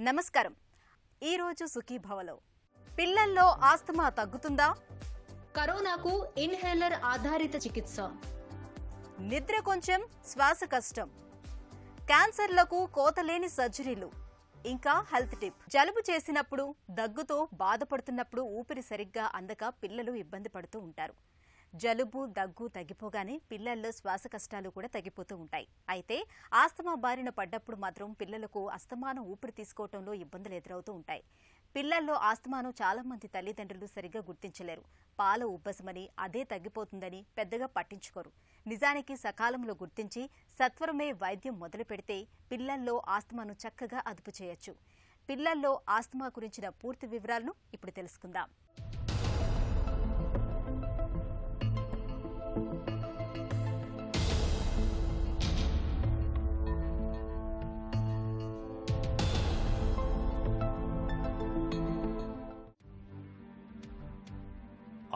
నమస్కారం. ఈ రోజు సుఖీభవలో పిల్లల్లో ఆస్తమా తగ్గుతుందా? కరోనాకు ఇన్హేలర్ ఆధారిత చికిత్స. నిద్ర కొంచెం, శ్వాస కష్టం, క్యాన్సర్లకు కోతలేని సర్జరీలు. ఇంకా హెల్త్ టిప్. జలుబు చేసినప్పుడు, దగ్గుతో బాధపడుతున్నప్పుడు ఊపిరి సరిగ్గా అందక పిల్లలు ఇబ్బంది పడుతూ ఉంటారు. జలుబు, దగ్గు తగ్గిపోగానే పిల్లల్లో శ్వాస కష్టాలు కూడా తగ్గిపోతూ ఉంటాయి. అయితే ఆస్తమా బారిన పడ్డప్పుడు మాత్రం పిల్లలకు అస్తమానం ఊపిరి తీసుకోవడంలో ఇబ్బందులు ఎదురవుతూ ఉంటాయి. పిల్లల్లో ఆస్తమాను చాలా మంది తల్లిదండ్రులు సరిగ్గా గుర్తించలేరు. పాల ఉబ్బసమని, అదే తగ్గిపోతుందని పెద్దగా పట్టించుకోరు. నిజానికి సకాలంలో గుర్తించి సత్వరమే వైద్యం మొదలు పెడితే పిల్లల్లో ఆస్తమాను చక్కగా అదుపు చేయొచ్చు. పిల్లల్లో ఆస్తమా గురించిన పూర్తి వివరాలను ఇప్పుడు తెలుసుకుందాం.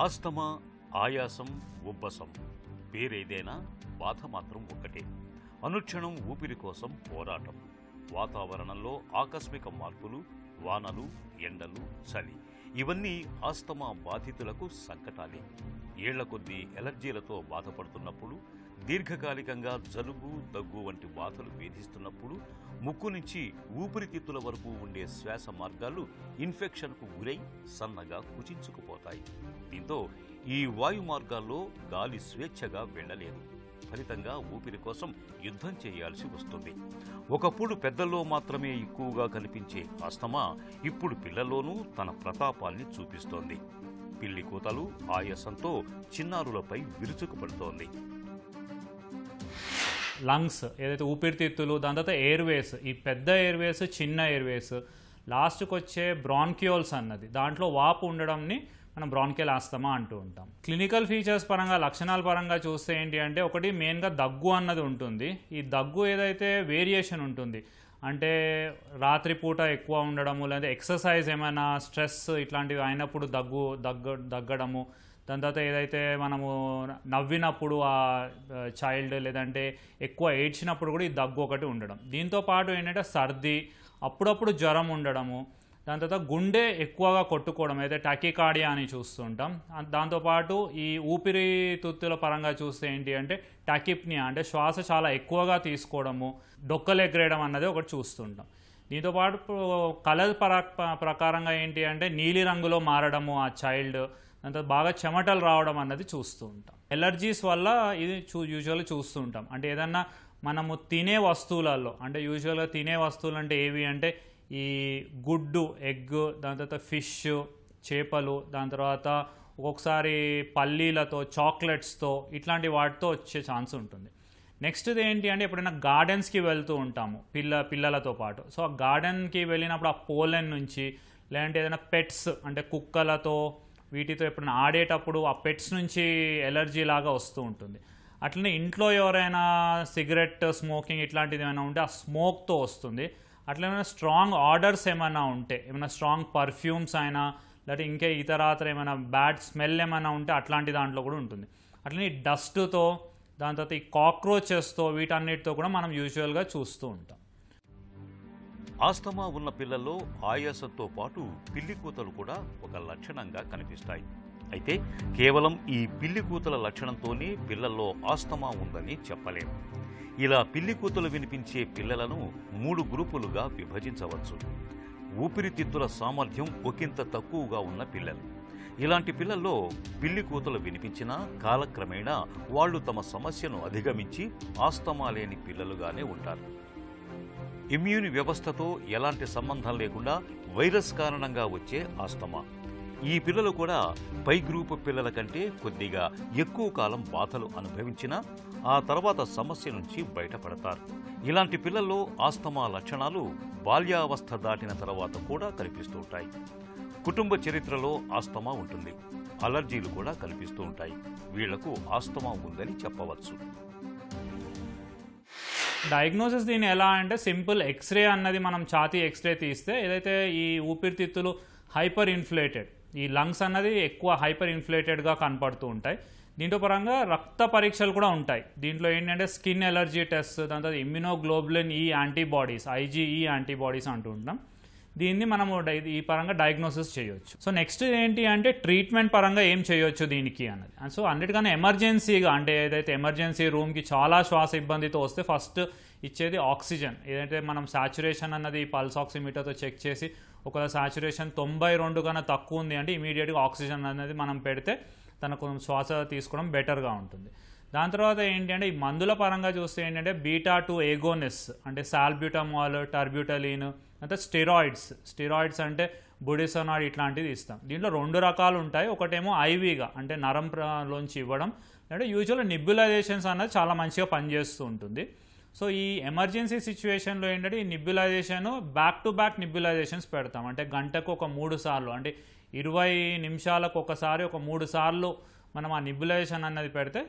ఆస్తమా, ఆయాసం, ఉబ్బసం పేరేదైనా బాధ మాత్రం ఒక్కటే. అనుక్షణం ఊపిరి కోసం పోరాటం. వాతావరణంలో ఆకస్మిక మార్పులు, వానలు, ఎండలు, చలి ఇవన్నీ ఆస్తమా బాధితులకు సంకటాలే. ఏళ్ల కొద్దీ ఎలర్జీలతో బాధపడుతున్నప్పుడు, దీర్ఘకాలికంగా జలుబు, దగ్గు వంటి బాధలు వేధిస్తున్నప్పుడు, ముక్కు నుంచి ఊపిరితిత్తుల వరకు ఉండే శ్వాస మార్గాలు ఇన్ఫెక్షన్కు గురై సన్నగా కుచించుకుపోతాయి. దీంతో ఈ వాయు మార్గాల్లో గాలి స్వేచ్ఛగా వెళ్లలేదు. ఫలితంగా ఊపిరి కోసం యుద్ధం చేయాల్సి వస్తుంది. ఒకప్పుడు పెద్దల్లో మాత్రమే ఎక్కువగా కనిపించే ఆస్తమా ఇప్పుడు పిల్లల్లోనూ తన ప్రతాపాన్ని చూపిస్తోంది. పిల్లి కూతలు, ఆయాసంతో చిన్నారులపై విరుచుకుపడుతోంది. లంగ్స్ ఏదైతే ఊపిరితిత్తులు, దాని తర్వాత ఎయిర్వేస్, ఈ పెద్ద ఎయిర్వేస్, చిన్న ఎయిర్వేస్, లాస్ట్కి వచ్చే బ్రాంక్యూల్స్ అన్నది, దాంట్లో వాపు ఉండడంని మనం బ్రాంకియల్ ఆస్తమా అంటూ ఉంటాం. క్లినికల్ ఫీచర్స్ పరంగా, లక్షణాల పరంగా చూస్తే ఏంటి అంటే, ఒకటి మెయిన్గా దగ్గు అన్నది ఉంటుంది. ఈ దగ్గు ఏదైతే వేరియేషన్ ఉంటుంది అంటే రాత్రిపూట ఎక్కువ ఉండడము, లేదా ఎక్సర్సైజ్ ఏమైనా స్ట్రెస్ ఇట్లాంటివి అయినప్పుడు దగ్గడము, దాని తర్వాత ఏదైతే మనము నవ్వినప్పుడు ఆ చైల్డ్ లేదంటే ఎక్కువ ఏడ్చినప్పుడు కూడా ఈ దగ్గు ఒకటి ఉండడం. దీంతోపాటు ఏంటంటే సర్ది, అప్పుడప్పుడు జ్వరం ఉండడము, దాని తర్వాత గుండె ఎక్కువగా కొట్టుకోవడం, అయితే టాకికార్డియా అని చూస్తుంటాం. దాంతోపాటు ఈ ఊపిరితిత్తుల పరంగా చూస్తే ఏంటి అంటే టాకిప్నియా, అంటే శ్వాస చాలా ఎక్కువగా తీసుకోవడము, డొక్కలు ఎగరేయడం అన్నది ఒకటి చూస్తుంటాం. దీంతోపాటు కలర్ ప్రకారంగా ఏంటి అంటే నీలి రంగులో మారడము ఆ చైల్డ్, దాంతో బాగా చెమటలు రావడం అన్నది చూస్తూ ఉంటాం. ఎలర్జీస్ వల్ల ఇది యూజువల్గా చూస్తూ ఉంటాం. అంటే ఏదన్నా మనము తినే వస్తువులలో, అంటే యూజువల్గా తినే వస్తువులు అంటే ఏవి అంటే ఈ గుడ్డు, ఎగ్, దాని తర్వాత ఫిష్, చేపలు, దాని తర్వాత ఒక్కొక్కసారి పల్లీలతో, చాక్లెట్స్తో, ఇట్లాంటి వాటితో వచ్చే ఛాన్స్ ఉంటుంది. నెక్స్ట్ది ఏంటి అంటే ఎప్పుడైనా గార్డెన్స్కి వెళ్తూ ఉంటాము పిల్లలతో పాటు. సో ఆ గార్డెన్కి వెళ్ళినప్పుడు ఆ పోలెన్ నుంచి, లేదంటే ఏదైనా పెట్స్ అంటే కుక్కలతో వీటితో ఎప్పుడైనా ఆడేటప్పుడు ఆ పెట్స్ నుంచి ఎలర్జీ లాగా వస్తూ ఉంటుంది. అట్లనే ఇంట్లో ఎవరైనా సిగరెట్ స్మోకింగ్ ఇట్లాంటిది ఏమైనా ఉంటే ఆ స్మోక్తో వస్తుంది. అట్లా ఏమైనా స్ట్రాంగ్ ఆర్డర్స్ ఏమైనా ఉంటే, ఏమైనా స్ట్రాంగ్ పర్ఫ్యూమ్స్ అయినా, లేకపోతే ఇంకా ఇతరాతర ఏమైనా బ్యాడ్ స్మెల్ ఏమైనా ఉంటే అట్లాంటి దాంట్లో కూడా ఉంటుంది. అట్లనే ఈ డస్ట్తో, దాని తర్వాత ఈ కాక్రోచెస్తో, వీటన్నిటితో కూడా మనం యూజువల్గా చూస్తూ ఉంటాం. ఆస్తమా ఉన్న పిల్లల్లో ఆయాసంతో పాటు పిల్లి కూతలు కూడా ఒక లక్షణంగా కనిపిస్తాయి. అయితే కేవలం ఈ పిల్లి కూతల లక్షణంతోనే పిల్లల్లో ఆస్తమా ఉందని చెప్పలేము. ఇలా పిల్లి కూతలు వినిపించే పిల్లలను 3 గ్రూపులుగా విభజించవచ్చు. ఊపిరితిత్తుల సామర్థ్యం ఒకంత తక్కువగా ఉన్న పిల్లలు. ఇలాంటి పిల్లల్లో పిల్లి కూతలు వినిపించినా కాలక్రమేణా వాళ్ళు తమ సమస్యను అధిగమించి ఆస్తమా లేని పిల్లలుగానే ఉంటారు. ఇమ్యూన్ వ్యవస్థతో ఎలాంటి సంబంధం లేకుండా వైరస్ కారణంగా వచ్చే ఆస్తమా. ఈ పిల్లలు కూడా పై గ్రూపు పిల్లల కంటే కొద్దిగా ఎక్కువ కాలం బాధలు అనుభవించినా ఆ తర్వాత సమస్య నుంచి బయటపడతారు. ఇలాంటి పిల్లల్లో ఆస్తమా లక్షణాలు బాల్యావస్థ దాటిన తర్వాత కూడా కనిపిస్తూ ఉంటాయి. కుటుంబ చరిత్రలో ఆస్తమా ఉంటుంది. అలర్జీలు కూడా కనిపిస్తూ ఉంటాయి. వీళ్లకు ఆస్తమా ఉందని చెప్పవచ్చు. డయాగ్నోసిస్ దీన్ని ఎలా అంటే సింపుల్ ఎక్స్రే అన్నది, మనం ఛాతీ ఎక్స్రే తీస్తే ఏదైతే ఈ ఊపిరితిత్తులు హైపర్ ఇన్ఫ్లేటెడ్, ఈ లంగ్స్ అన్నది ఎక్కువ హైపర్ ఇన్ఫ్లేటెడ్గా కనపడుతూ ఉంటాయి. దీంట్లో పరంగా రక్త పరీక్షలు కూడా ఉంటాయి. దీంట్లో ఏంటంటే స్కిన్ ఎలర్జీ టెస్ట్, దాని తర్వాత ఇమ్యూనోగ్లోబులిన్ ఈ యాంటీబాడీస్, IgE యాంటీబాడీస్ అంటూ ఉంటాం. దీన్ని మనము ఈ పరంగా డయాగ్నోసిస్ చేయొచ్చు. సో నెక్స్ట్ ఏంటి అంటే ట్రీట్మెంట్ పరంగా ఏం చేయొచ్చు దీనికి అన్నది. సో అన్నిటికన్నా ఎమర్జెన్సీగా అంటే ఏదైతే ఎమర్జెన్సీ రూమ్కి చాలా శ్వాస ఇబ్బందితో వస్తే ఫస్ట్ ఇచ్చేది ఆక్సిజన్. ఏదైతే మనం సాచురేషన్ అన్నది పల్స్ ఆక్సిమీటర్తో చెక్ చేసి ఒకవేళ సాచురేషన్ 92 కన్నా తక్కువ ఉంది అంటే ఇమీడియట్గా ఆక్సిజన్ అనేది మనం పెడితే తనకు కొంచెం శ్వాస తీసుకోవడం బెటర్గా ఉంటుంది. దాని తర్వాత ఏంటంటే ఈ మందుల పరంగా చూస్తే ఏంటంటే బీటా-2 ఏగోనిస్ అంటే సాల్బ్యూటమాల్, టర్బ్యూటలిన్, అంటే స్టెరాయిడ్స్ అంటే బుడిసోనాడ్ ఇట్లాంటిది ఇస్తాం. దీంట్లో 2 రకాలు ఉంటాయి. ఒకటేమో ఐవీగా అంటే నరంలోంచి ఇవ్వడం, అంటే యూజువల్గా నిబ్యులైజేషన్స్ అన్నది చాలా మంచిగా పనిచేస్తూ ఉంటుంది. సో ఈ ఎమర్జెన్సీ సిచ్యువేషన్లో ఏంటంటే ఈ నిబ్యులైజేషన్ బ్యాక్ టు బ్యాక్ నిబ్యులైజేషన్స్ పెడతాం. అంటే గంటకు ఒక 3 సార్లు అంటే 20 నిమిషాలకు ఒకసారి ఒక 3 సార్లు మనం ఆ నిబ్యులైజేషన్ అన్నది పెడితే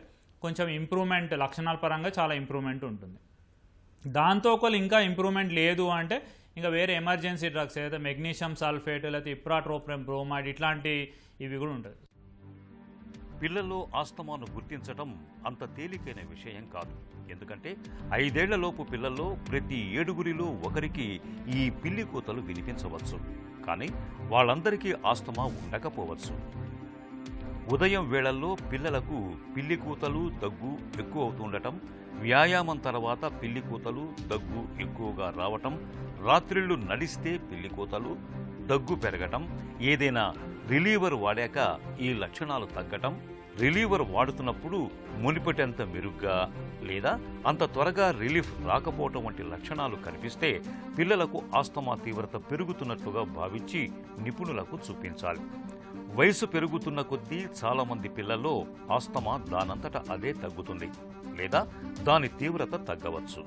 కొంచెం ఇంప్రూవ్మెంట్ లక్షణాల పరంగా చాలా ఇంప్రూవ్మెంట్ ఉంటుంది. దాంతో ఒకళ్ళు ఇంకా ఇంప్రూవ్మెంట్ లేదు అంటే ఇంకా వేరే ఎమర్జెన్సీ డ్రగ్స్ ఏదైతే మెగ్నీషియం సల్ఫేట్ లేకపోతే ఇప్రాట్రోపిన్ బ్రోమైడ్ ఇట్లాంటి ఇవి కూడా ఉంటుంది. పిల్లల్లో ఆస్తమాను గుర్తించడం అంత తేలికైన విషయం కాదు. ఎందుకంటే 5 ఏళ్లలోపు పిల్లల్లో ప్రతి 7గురిలో ఒకరికి ఈ పిల్లి కూతలు వినిపించవచ్చు. కానీ వాళ్ళందరికీ ఆస్తమా ఉండకపోవచ్చు. ఉదయం వేళల్లో పిల్లలకు పిల్లి కూతలు, దగ్గు ఎక్కువ అవుతుండటం, వ్యాయామం తర్వాత పిల్లి కూతలు, దగ్గు ఎక్కువగా రావటం, రాత్రిళ్ళు నడిస్తే పిల్లి కూతలు, దగ్గు పెరగటం, ఏదైనా రిలీవర్ వాడాక ఈ లక్షణాలు తగ్గటం, రిలీవర్ వాడుతున్నప్పుడు మునిపటంత మెరుగ్గా లేదా అంత త్వరగా రిలీఫ్ రాకపోవటం వంటి లక్షణాలు కనిపిస్తే పిల్లలకు ఆస్తమా తీవ్రత పెరుగుతున్నట్లుగా భావించి నిపుణులకు చూపించాలి. వయసు పెరుగుతున్న కొద్దీ చాలామంది పిల్లల్లో ఆస్తమా దానంతట అదే తగ్గుతుంది లేదా దాని తీవ్రత తగ్గవచ్చు.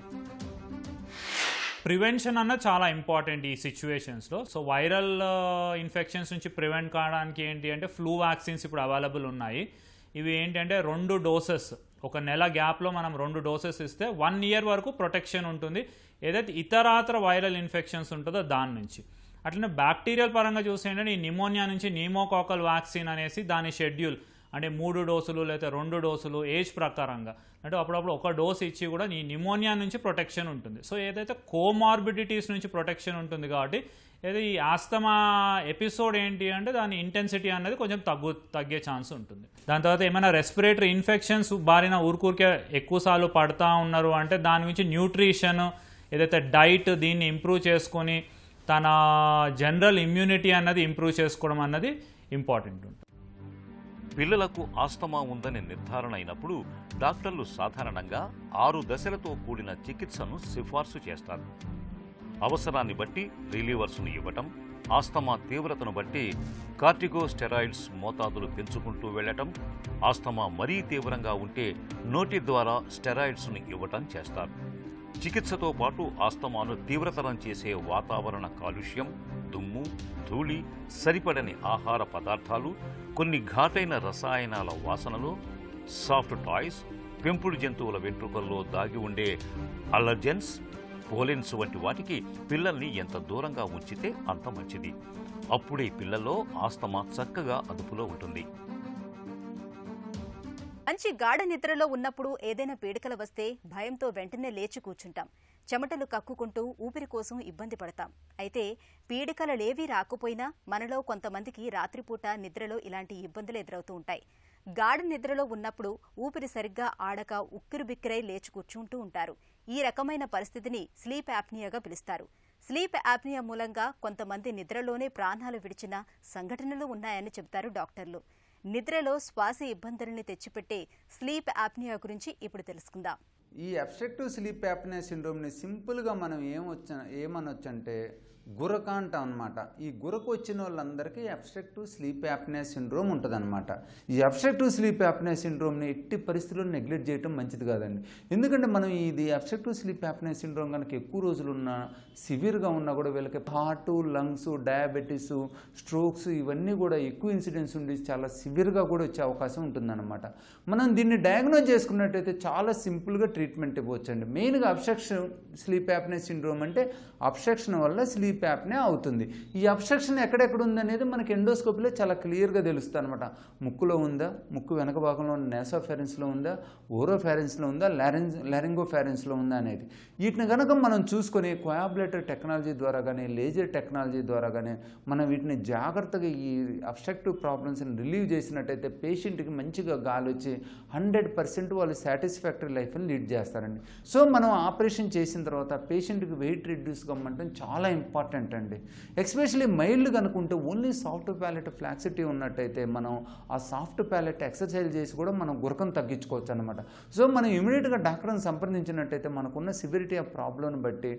ప్రివెన్షన్ అన్న చాలా ఇంపార్టెంట్ ఈ సిచ్యువేషన్స్లో. సో వైరల్ ఇన్ఫెక్షన్స్ నుంచి ప్రివెంట్ కావడానికి ఏంటి అంటే ఫ్లూ వ్యాక్సిన్స్ ఇప్పుడు అవైలబుల్ ఉన్నాయి. ఇవి ఏంటంటే 2 డోసెస్ ఒక నెల గ్యాప్లో మనం 2 డోసెస్ ఇస్తే 1 ఇయర్ వరకు ప్రొటెక్షన్ ఉంటుంది ఏదైతే ఇతరాతర వైరల్ ఇన్ఫెక్షన్స్ ఉంటుందో దాని నుంచి. అట్లనే బ్యాక్టీరియల్ పరంగా చూసేయండి ఈ నిమోనియా నుంచి న్యూమోకాకల్ వ్యాక్సిన్ అనేసి దాని షెడ్యూల్ అంటే 3 డోసులు లేదా 2 డోసులు ఏజ్ ప్రకారంగా అంటే అప్పుడప్పుడు ఒక డోస్ ఇచ్చి కూడా ఈ నిమోనియా నుంచి ప్రొటెక్షన్ ఉంటుంది. సో ఏదైతే కోమార్బిడిటీస్ నుంచి ప్రొటెక్షన్ ఉంటుంది కాబట్టి ఏదో ఈ ఆస్తమా ఎపిసోడ్ ఏంటి అంటే దాని ఇంటెన్సిటీ అనేది కొంచెం తగ్గే ఛాన్స్ ఉంటుంది. దాని తర్వాత ఏమైనా రెస్పిరేటరీ ఇన్ఫెక్షన్స్ బారిన ఊరికే ఎక్కువసార్లు పడతా ఉన్నారు అంటే దాని గురించి న్యూట్రిషన్ ఏదైతే డైట్ దీన్ని ఇంప్రూవ్ చేసుకొని తన జనరల్ ఇమ్యూనిటీ అన్నది ఇంప్రూవ్ చేసుకోవడం అన్నది ఇంపార్టెంట్ ఉంటుంది. పిల్లలకు ఆస్తమా ఉందని నిర్ధారణ అయినప్పుడు డాక్టర్లు సాధారణంగా 6 దశలతో కూడిన చికిత్సను సిఫార్సు చేస్తారు. అవసరాన్ని బట్టి రిలీవర్స్ను ఇవ్వటం, ఆస్తమా తీవ్రతను బట్టి కార్టికోస్టెరాయిడ్స్ మోతాదులు పెంచుకుంటూ వెళ్లటం, ఆస్తమా మరీ తీవ్రంగా ఉంటే నోటి ద్వారా స్టెరాయిడ్స్ను ఇవ్వటం చేస్తారు. చికిత్సతో పాటు ఆస్తమాను తీవ్రతరం చేసే వాతావరణ కాలుష్యం, దుమ్ము, ధూళి, సరిపడని ఆహార పదార్థాలు, కొన్ని ఘాటైన రసాయనాల వాసనలు, సాఫ్ట్ టాయ్స్, పెంపుడు జంతువుల వెంట్రుకల్లో దాగి ఉండే అలర్జెన్స్, పోలెన్స్ వంటి వాటికి పిల్లల్ని ఎంత దూరంగా ఉంచితే అంత మంచిది. అప్పుడే పిల్లల్లో ఆస్తమా చక్కగా అదుపులో ఉంటుంది. మంచి గాఢ నిద్రలో ఉన్నప్పుడు ఏదైనా పీడకల వస్తే భయంతో వెంటనే లేచి కూర్చుంటాం. చెమటలు కక్కుకుంటూ ఊపిరి కోసం ఇబ్బంది పడతాం. అయితే పీడకలలేవీ రాకపోయినా మనలో కొంతమందికి రాత్రిపూట నిద్రలో ఇలాంటి ఇబ్బందులు ఎదురవుతూ ఉంటాయి. గాఢ నిద్రలో ఉన్నప్పుడు ఊపిరి సరిగ్గా ఆడక ఉక్కిరిబిక్కిరై లేచి కూర్చుంటూ ఉంటారు. ఈ రకమైన పరిస్థితిని స్లీప్ యాప్నియాగా పిలుస్తారు. స్లీప్ యాప్నియా మూలంగా కొంతమంది నిద్రలోనే ప్రాణాలు విడిచిన సంఘటనలు ఉన్నాయని చెబుతారు డాక్టర్లు. నిద్రలో శ్వాస ఇబ్బందుల్ని తెచ్చిపెట్టే స్లీప్ యాప్నియా గురించి ఇప్పుడు తెలుసుకుందాం. ఈ అబ్స్ట్రక్టివ్ స్లీప్ యాప్నియా సిండ్రోమ్ని సింపుల్గా మనం ఏమనొచ్చంటే గురక అంటాం అనమాట. ఈ గురక వచ్చిన వాళ్ళందరికీ అబ్స్ట్రక్టివ్ స్లీప్ యాప్నియా సిండ్రోమ్ ఉంటుందన్నమాట. ఈ అబ్స్ట్రక్టివ్ స్లీప్ యాప్నియా సిండ్రోమ్ని ఎట్టి పరిస్థితుల్లో నెగ్లెక్ట్ చేయడం మంచిది కాదండి. ఎందుకంటే మనం ఇది అబ్స్ట్రక్టివ్ స్లీప్ యాప్నియా సిండ్రోమ్ కనుక ఎక్కువ రోజులు ఉన్నా సివియర్గా ఉన్నా కూడా వీళ్ళకి హార్ట్, లంగ్స్, డయాబెటీస్, స్ట్రోక్స్ ఇవన్నీ కూడా ఎక్కువ ఇన్సిడెంట్స్ ఉండి చాలా సివియర్గా కూడా వచ్చే అవకాశం ఉంటుందన్నమాట. మనం దీన్ని డయాగ్నోజ్ చేసుకున్నట్టయితే చాలా సింపుల్గా ట్రీట్మెంట్ ఇవ్వచ్చండి. మెయిన్గా అబ్స్ట్రక్షన్ స్లీప్ యాప్నియా సిండ్రోమ్ అంటే అబ్స్ట్రక్షన్ వల్ల స్లీప్ స్లీప్ యాప్నే అవుతుంది. ఈ అబ్స్ట్రక్షన్ ఎక్కడెక్కడ ఉందనేది మనకి ఎండోస్కోపీలో చాలా క్లియర్గా తెలుస్తుంది అనమాట. ముక్కులో ఉందా, ముక్కు వెనక భాగంలో ఉన్న నేసోఫారెన్స్లో ఉందా, ఓరోఫారెన్స్లో ఉందా, లారింగోఫారెన్స్లో ఉందా అనేది. వీటిని కనుక మనం చూసుకొని కోయాబులేటర్ టెక్నాలజీ ద్వారా కానీ లేజర్ టెక్నాలజీ ద్వారా కానీ మనం వీటిని జాగ్రత్తగా ఈ అబ్స్ట్రక్టివ్ ప్రాబ్లమ్స్ని రిలీవ్ చేసినట్టయితే పేషెంట్కి మంచిగా గాలి వచ్చి 100% వాళ్ళు సాటిస్ఫాక్టరీ లైఫ్ని లీడ్ చేస్తారండి. సో మనం ఆపరేషన్ చేసిన తర్వాత పేషెంట్కి వెయిట్ రిడ్యూస్ కమ్మటం చాలా ఇంపార్టెంట్ అండి. ఎస్పెషలీ మైల్డ్ కనుకుంటే ఓన్లీ సాఫ్ట్ ప్యాలెట్ ఫ్లాక్సిటీ ఉన్నట్టయితే మనం ఆ సాఫ్ట్ ప్యాలెట్ ఎక్సర్సైజ్ చేసి కూడా మనం గురకం తగ్గించుకోవచ్చు అనమాట. సో మనం ఇమీడియట్గా డాక్టర్ని సంప్రదించినట్టయితే మనకున్న సివిరిటీ ఆఫ్ ప్రాబ్లంని బట్టి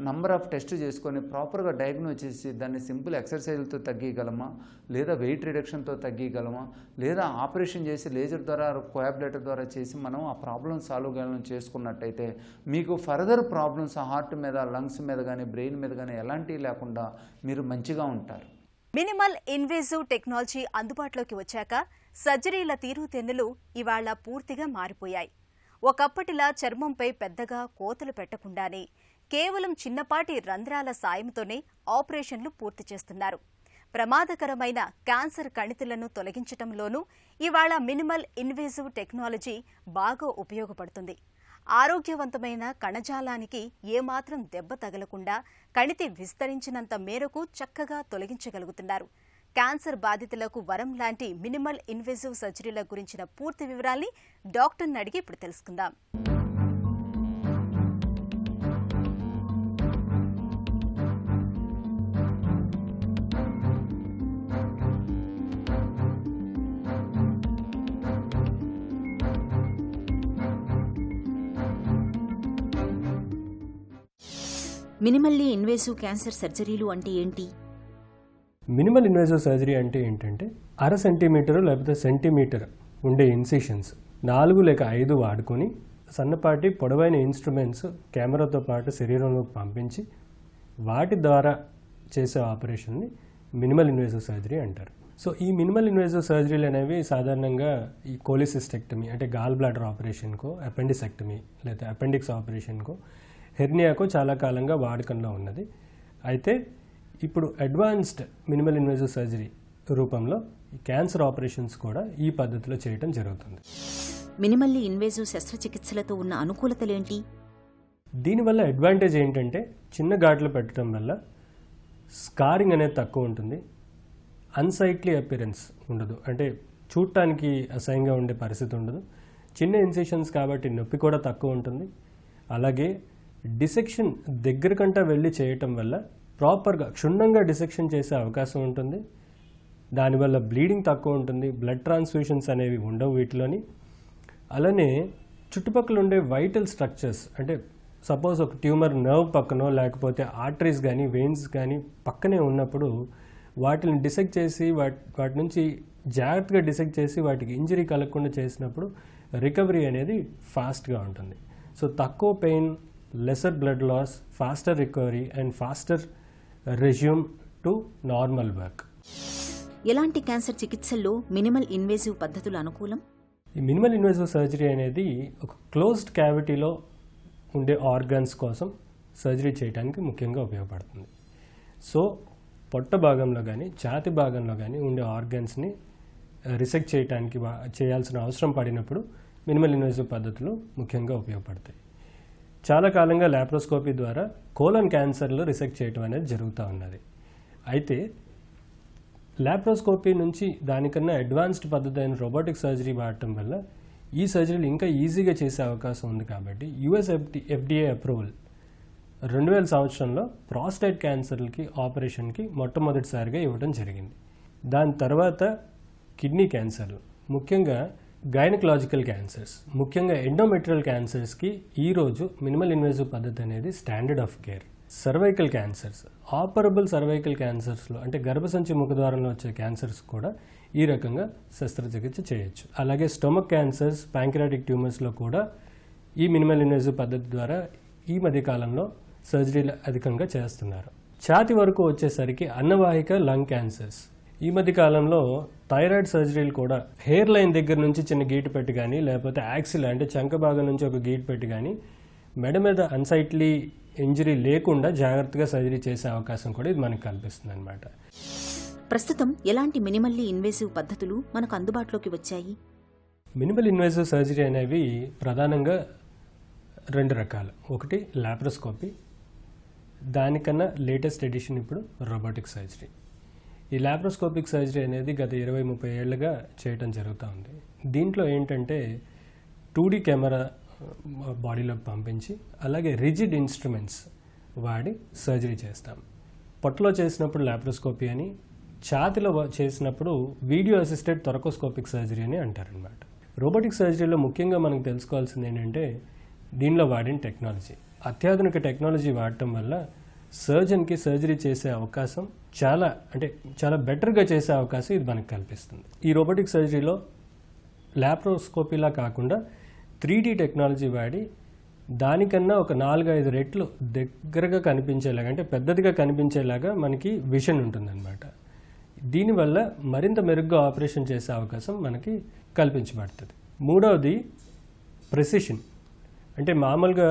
నంబర్ ఆఫ్ టెస్ట్ చేసుకొని ప్రాపర్గా డయాగ్నోస్ చేసి దాన్ని సింపుల్ ఎక్సర్సైజ్లతో తగ్గించగలమా, లేదా వెయిట్ రిడక్షన్తో తగ్గించగలమా, లేదా ఆపరేషన్ చేసి లేజర్ ద్వారా కోయాబులేటర్ ద్వారా చేసి మనం ఆ ప్రాబ్లం సాల్వ్ చేసుకున్నట్టయితే మీకు ఫర్దర్ ప్రాబ్లమ్స్ హార్ట్ మీద, లంగ్స్ మీద కానీ బ్రెయిన్ మీద కానీ ఎలాంటివి లేకుండా మీరు మంచిగా ఉంటారు. మినిమల్ ఇన్వేజివ్ టెక్నాలజీ అందుబాటులోకి వచ్చాక సర్జరీల తీరుతెన్నులు ఇవాళ పూర్తిగా మారిపోయాయి. ఒకప్పటిలా చర్మంపై పెద్దగా కోతలు పెట్టకుండానే కేవలం చిన్నపాటి రంధ్రాల సాయంతోనే ఆపరేషన్లు పూర్తి చేస్తున్నారు. ప్రమాదకరమైన క్యాన్సర్ కణితులను తొలగించటంలోనూ ఇవాళ మినిమల్ ఇన్వేజివ్ టెక్నాలజీ బాగా ఉపయోగపడుతుంది. ఆరోగ్యవంతమైన కణజాలానికి ఏమాత్రం దెబ్బ తగలకుండా కణితి విస్తరించినంత మేరకు చక్కగా తొలగించగలుగుతున్నారు. క్యాన్సర్ బాధితులకు వరం లాంటి మినిమల్ ఇన్వేజివ్ సర్జరీల గురించిన పూర్తి వివరాల్ని డాక్టర్ని అడిగి ఇప్పుడు తెలుసుకుందాం. మినిమల్లీ ఇన్వేసివ్ క్యాన్సర్ సర్జరీలు అంటే ఏంటి? మినిమల్ ఇన్వేసివ్ సర్జరీ అంటే ఏంటంటే 1/2 సెంటీమీటర్ లేకపోతే సెంటీమీటర్ ఉండే ఇన్సిషన్స్ 4 లేక 5 వాడుకొని సన్నపాటి పొడవైన ఇన్స్ట్రుమెంట్స్ కెమెరాతో పాటు శరీరంలోకి పంపించి వాటి ద్వారా చేసే ఆపరేషన్ని మినిమల్ ఇన్వేసివ్ సర్జరీ అంటారు. సో ఈ మినిమల్ ఇన్వేసివ్ సర్జరీలు అనేవి సాధారణంగా ఈ కోలిసిస్టెక్టమీ అంటే గాల్ బ్లాడర్ ఆపరేషన్కో, అపెండిసెక్టమీ లేదా అపెండిక్స్ ఆపరేషన్కో, హెర్నియాకు చాలా కాలంగా వాడకంలో ఉన్నది. అయితే ఇప్పుడు అడ్వాన్స్డ్ మినిమల్ ఇన్వేసివ్ సర్జరీ రూపంలో క్యాన్సర్ ఆపరేషన్స్ కూడా ఈ పద్ధతిలో చేయడం జరుగుతుంది. మినిమల్లీ ఇన్వేసివ్ శస్త్రచికిత్సలతో ఉన్న అనుకూలతలేంటి? దీనివల్ల అడ్వాంటేజ్ ఏంటంటే చిన్న ఘాట్లు పెట్టడం వల్ల స్కారింగ్ అనేది తక్కువ ఉంటుంది, అన్సైట్లీ అపిరెన్స్ ఉండదు, అంటే చూడటానికి అసహ్యంగా ఉండే పరిస్థితి ఉండదు. చిన్న ఇన్సిషన్స్ కాబట్టి నొప్పి కూడా తక్కువ ఉంటుంది. అలాగే డిసెక్షన్ దగ్గర కంటే వెళ్ళి చేయటం వల్ల ప్రాపర్గా క్షుణ్ణంగా డిసెక్షన్ చేసే అవకాశం ఉంటుంది. దానివల్ల బ్లీడింగ్ తక్కువ ఉంటుంది, బ్లడ్ ట్రాన్స్ఫ్యూషన్స్ అనేవి ఉండవు వీటిలోని. అలానే చుట్టుపక్కల ఉండే వైటల్ స్ట్రక్చర్స్ అంటే సపోజ్ ఒక ట్యూమర్ నర్వ్ పక్కనో లేకపోతే ఆర్టరీస్ కానీ వెయిన్స్ కానీ పక్కనే ఉన్నప్పుడు వాటిని డిసెక్ట్ చేసి వాటి నుంచి జాగ్రత్తగా డిసెక్ట్ చేసి వాటికి ఇంజరీ కలగకుండా చేసినప్పుడు రికవరీ అనేది ఫాస్ట్గా ఉంటుంది. సో తక్కువ pain, lesser blood loss, faster recovery and faster resume to normal work. ఎలాంటి క్యాన్సర్ చికిత్సల్లో మినిమల్ ఇన్వేసివ్ పద్ధతులు అనుకూలం? ఈ మినిమల్ ఇన్వేసివ్ సర్జరీ అనేది ఒక క్లోజ్డ్ క్యావిటీలో ఉండే ఆర్గాన్స్ కోసం సర్జరీ చేయడానికి ముఖ్యంగా ఉపయోగపడుతుంది. సో పొట్ట భాగంలో కానీ ఛాతి భాగంలో కానీ ఉండే ఆర్గాన్స్ని రిసెక్ట్ చేయడానికి చేయాల్సిన అవసరం పడినప్పుడు మినిమల్ ఇన్వేసివ్ పద్ధతులు ముఖ్యంగా ఉపయోగపడతాయి. చాలా కాలంగా లాప్రోస్కోపీ ద్వారా కోలన్ క్యాన్సర్లో రిసెక్ట్ చేయడం అనేది జరుగుతూ ఉన్నది. అయితే లాప్రోస్కోపీ నుంచి దానికన్నా అడ్వాన్స్డ్ పద్ధతి అయిన రోబోటిక్ సర్జరీ వాడటం వల్ల ఈ సర్జరీలు ఇంకా ఈజీగా చేసే అవకాశం ఉంది. కాబట్టి FDA అప్రూవల్ 2000 సంవత్సరంలో ప్రాస్టేట్ క్యాన్సర్లకి ఆపరేషన్కి మొట్టమొదటిసారిగా ఇవ్వడం జరిగింది. దాని తర్వాత కిడ్నీ క్యాన్సర్లు, ముఖ్యంగా గైనకలాజికల్ క్యాన్సర్స్, ముఖ్యంగా ఎండోమెట్రియల్ క్యాన్సర్స్కి ఈరోజు మినిమల్ ఇన్వేసివ్ పద్ధతి అనేది standard of care. Cervical cancers, operable cervical క్యాన్సర్స్లో అంటే గర్భసంచి ముఖద్వారంలో వచ్చే క్యాన్సర్స్ కూడా ఈ రకంగా శస్త్రచికిత్స చేయొచ్చు. అలాగే స్టొమక్ క్యాన్సర్స్, ప్యాంక్రియాటిక్ ట్యూమర్స్లో కూడా ఈ మినిమల్ ఇన్వేసివ్ పద్ధతి ద్వారా ఈ మధ్యకాలంలో సర్జరీలు అధికంగా చేస్తున్నారు. ఛాతి వరకు వచ్చేసరికి అన్నవాహిక లంగ్ క్యాన్సర్స్, ఈ మధ్య కాలంలో థైరాయిడ్ సర్జరీలు కూడా హెయిర్ లైన్ దగ్గర నుంచి చిన్న గీటు పెట్టి కానీ లేకపోతే యాక్సిల్ అంటే చంక భాగం నుంచి ఒక గీటు పెట్టి కానీ మెడ మీద అన్సైట్లీ ఇంజరీ లేకుండా జాగ్రత్తగా సర్జరీ చేసే అవకాశం కూడా ఇది మనకు కల్పిస్తుంది అనమాట. ప్రస్తుతం ఎలాంటి మినిమల్లీ ఇన్వేసివ్ పద్ధతులు మనకు అందుబాటులోకి వచ్చాయి? మినిమల్ ఇన్వేసివ్ సర్జరీ అనేవి ప్రధానంగా 2 రకాలు. ఒకటి లాప్రోస్కోపీ, దానికన్నా లేటెస్ట్ ఎడిషన్ ఇప్పుడు రోబోటిక్ సర్జరీ. ఈ లాప్రోస్కోపిక్ సర్జరీ అనేది గత 20-30 ఏళ్లుగా చేయటం జరుగుతూ ఉంది. దీంట్లో ఏంటంటే 2D కెమెరా బాడీలోకి పంపించి అలాగే రిజిడ్ ఇన్స్ట్రుమెంట్స్ వాడి సర్జరీ చేస్తాం. పొట్టలో చేసినప్పుడు లాప్రోస్కోపీ అని, ఛాతిలో చేసినప్పుడు వీడియో అసిస్టెడ్ థొరకోస్కోపిక్ సర్జరీ అని అంటారనమాట. రోబోటిక్ సర్జరీలో ముఖ్యంగా మనకు తెలుసుకోవాల్సింది ఏంటంటే దీనిలో వాడిన టెక్నాలజీ. అత్యాధునిక టెక్నాలజీ వాడటం వల్ల సర్జన్కి సర్జరీ చేసే అవకాశం చాలా బెటర్గా చేసే అవకాశం ఇది మనకు కల్పిస్తుంది. ఈ రోబోటిక్ సర్జరీలో లాప్రోస్కోపీలా కాకుండా 3D టెక్నాలజీ వాడి దానికన్నా ఒక 4-5 రెట్లు దగ్గరగా కనిపించేలాగా, అంటే పెద్దదిగా కనిపించేలాగా మనకి విజన్ ఉంటుందన్నమాట. దీనివల్ల మరింత మెరుగ్గా ఆపరేషన్ చేసే అవకాశం మనకి కల్పించబడుతుంది. మూడవది ప్రెసిషన్. అంటే మామూలుగా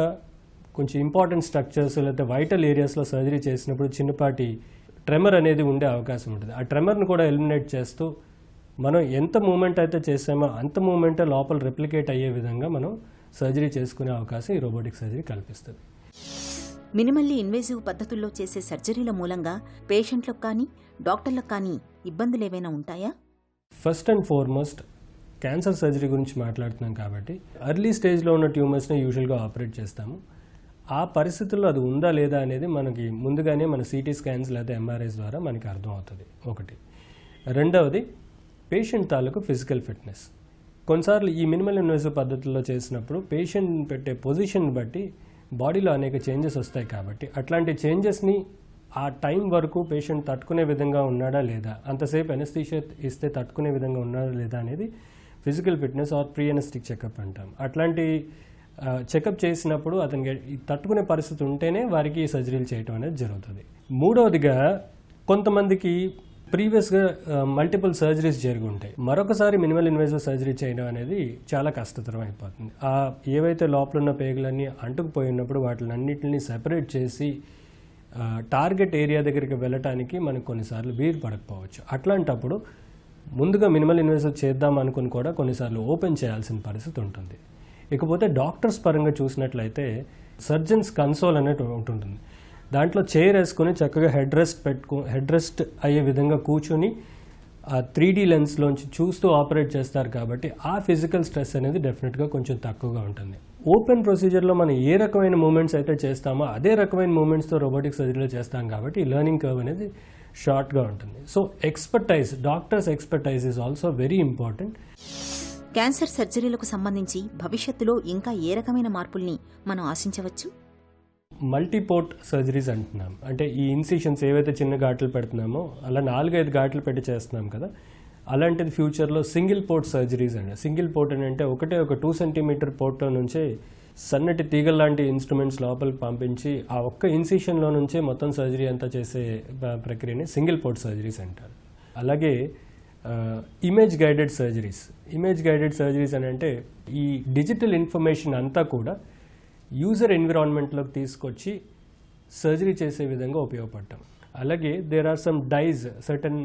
కొంచెం ఇంపార్టెంట్ స్ట్రక్చర్స్ లేకపోతే వైటల్ ఏరియాస్లో సర్జరీ చేసినప్పుడు చిన్నపాటి ట్రెమర్ అనేది ఉండే అవకాశం ఉంటుంది. ఆ ట్రెమర్ని కూడా ఎలిమినేట్ చేస్తూ మనం ఎంత మూమెంట్ అయితే చేసామో అంత మూమెంటే లోపల రెప్లికేట్ అయ్యే విధంగా మనం సర్జరీ చేసుకునే అవకాశం ఈ రోబోటిక్ సర్జరీ కల్పిస్తుంది. మినిమల్లీ ఇన్వేసివ్ పద్ధతుల్లో చేసే సర్జరీల మూలంగా పేషెంట్లకు కానీ డాక్టర్లకు కానీ ఇబ్బందులు ఏవైనా ఉంటాయా? First and foremost cancer surgery గురించి మాట్లాడుతున్నాం కాబట్టి ఎర్లీ స్టేజ్లో ఉన్న ట్యూమర్స్ని యూజువల్గా ఆపరేట్ చేస్తాము. ఆ పరిస్థితుల్లో అది ఉందా లేదా అనేది మనకి ముందుగానే మన సిటీ స్కాన్స్ లేదా ఎంఆర్ఐస్ ద్వారా మనకి అర్థమవుతుంది. ఒకటి. రెండవది పేషెంట్ తాలూకు ఫిజికల్ ఫిట్నెస్. కొన్నిసార్లు ఈ మినిమల్ ఇన్వేసివ్ పద్ధతుల్లో చేసినప్పుడు పేషెంట్ పెట్టే పొజిషన్ బట్టి బాడీలో అనేక చేంజెస్ వస్తాయి కాబట్టి అట్లాంటి చేంజెస్ని ఆ టైం వరకు పేషెంట్ తట్టుకునే విధంగా ఉన్నాడా లేదా, అంతసేపు ఎనస్థీషియా ఇస్తే తట్టుకునే విధంగా ఉన్నాడా లేదా అనేది physical fitness or pre anaesthetic checkup అంటాం. అట్లాంటి చెకప్ చేసినప్పుడు అతనికి తట్టుకునే పరిస్థితి ఉంటేనే వారికి సర్జరీలు చేయడం అనేది జరుగుతుంది. మూడవదిగా కొంతమందికి ప్రీవియస్గా మల్టిపుల్ సర్జరీస్ జరిగి ఉంటాయి. మరొకసారి మినిమల్ ఇన్వేసివ్ సర్జరీ చేయడం అనేది చాలా కష్టతరం అయిపోతుంది. ఏవైతే లోపల ఉన్న పేగులన్నీ అంటుకుపోయి ఉన్నప్పుడు వాటిలన్నింటినీ సెపరేట్ చేసి టార్గెట్ ఏరియా దగ్గరికి వెళ్ళటానికి మనకు కొన్నిసార్లు వీలు పడకపోవచ్చు. అట్లాంటప్పుడు ముందుగా మినిమల్ ఇన్వేసివ్ చేద్దాం అనుకుని కూడా కొన్నిసార్లు ఓపెన్ చేయాల్సిన పరిస్థితి ఉంటుంది. ఇకపోతే డాక్టర్స్ పరంగా చూసినట్లయితే సర్జన్స్ కన్సోల్ అనేది ఉంటుంది. దాంట్లో చైర్ వేసుకొని చక్కగా హెడ్ రెస్ట్ అయ్యే విధంగా కూర్చొని ఆ 3D లెన్స్లోంచి చూస్తూ ఆపరేట్ చేస్తారు కాబట్టి ఆ ఫిజికల్ స్ట్రెస్ అనేది డెఫినెట్గా కొంచెం తక్కువగా ఉంటుంది. ఓపెన్ ప్రొసీజర్లో మనం ఏ రకమైన మూమెంట్స్ అయితే చేస్తామో అదే రకమైన మూమెంట్స్తో రోబోటిక్ సర్జరీలో చేస్తాం కాబట్టి లెర్నింగ్ కర్వ్ అనేది షార్ట్గా ఉంటుంది. So doctors expertise is also very important. Cancer సర్జరీలకు సంబంధించి భవిష్యత్తులో ఇంకా ఏ రకమైన మార్పుల్ని మనం ఆశించవచ్చు? మల్టీపోర్ట్ సర్జరీస్ అంటున్నాం. అంటే ఈ ఇన్సిషన్స్ ఏవైతే చిన్న ఘాట్లు పెడుతున్నామో అలా 4-5 ఘాట్లు పెట్టి చేస్తున్నాం కదా, అలాంటిది ఫ్యూచర్లో సింగిల్ పోర్ట్ సర్జరీస్ అండి. సింగిల్ పోర్ట్ అని అంటే ఒక 2 సెంటీమీటర్ పోర్ట్లో నుంచే సన్నటి తీగల లాంటి ఇన్స్ట్రుమెంట్స్ లోపలికి పంపించి ఆ ఒక్క ఇన్సిషన్లో నుంచే మొత్తం సర్జరీ అంతా చేసే ప్రక్రియని సింగిల్ పోర్ట్ సర్జరీస్ అంటారు. అలాగే ఇమేజ్ గైడెడ్ సర్జరీస్ అని అంటే ఈ డిజిటల్ ఇన్ఫర్మేషన్ అంతా కూడా యూజర్ ఎన్విరాన్మెంట్లోకి తీసుకొచ్చి సర్జరీ చేసే విధంగా ఉపయోగపడటం. అలాగే there are some dyes certain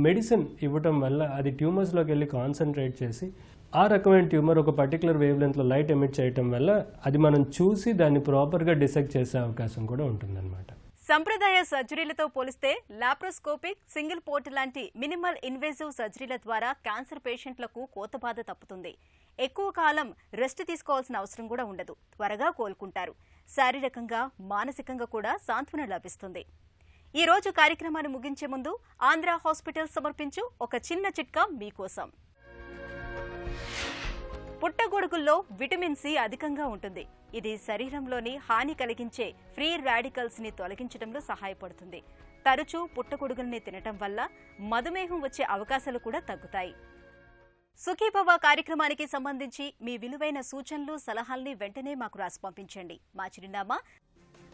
medicine ఇవ్వటం వల్ల అది ట్యూమర్స్లోకి వెళ్ళి కాన్సన్ట్రేట్ చేసి ఆ రకమైన ట్యూమర్ ఒక పర్టికులర్ వేవ్ లెంత్లో లైట్ ఎమిట్ చేయటం వల్ల అది మనం చూసి దాన్ని ప్రాపర్గా డిసెక్ట్ చేసే అవకాశం కూడా ఉంటుందన్నమాట. సంప్రదాయ సర్జరీలతో పోలిస్తే లాప్రోస్కోపిక్, సింగిల్ పోర్ట్ లాంటి మినిమల్ ఇన్వేసివ్ సర్జరీల ద్వారా క్యాన్సర్ పేషెంట్లకు కోతబాధ తప్పుతుంది. ఎక్కువ కాలం రెస్ట్ తీసుకోవాల్సిన అవసరం కూడా ఉండదు. త్వరగా కోలుకుంటారు. శారీరకంగా, మానసికంగా కూడా సాంత్వన లభిస్తుంది. ఈ రోజు కార్యక్రమాన్ని ముగించే ముందు ఆంధ్ర హాస్పిటల్ సమర్పించు ఒక చిన్న చిట్కా మీకోసం. పుట్టగొడుగుల్లో విటమిన్ సి అధికంగా ఉంటుంది. ఇది శరీరంలోని హాని కలిగించే ఫ్రీ రాడికల్స్ ని తొలగించడంలో సహాయపడుతుంది. తరచూ పుట్టగొడుగుల్ని తినటం వల్ల మధుమేహం వచ్చే అవకాశాలు కూడా తగ్గుతాయి. సుఖీభవ కార్యక్రమానికి సంబంధించి మీ విలువైన సూచనలు, సలహాల్ని వెంటనే మాకు రాసి పంపించండి. మా చిరునామా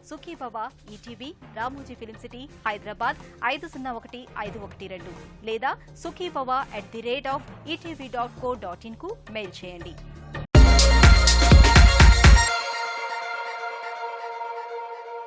Sukhibhava, ETV, Ramoji film city, Hyderabad 501512 లేదా sukhibhava@etv.co.in కు మెయిల్ చేయండి.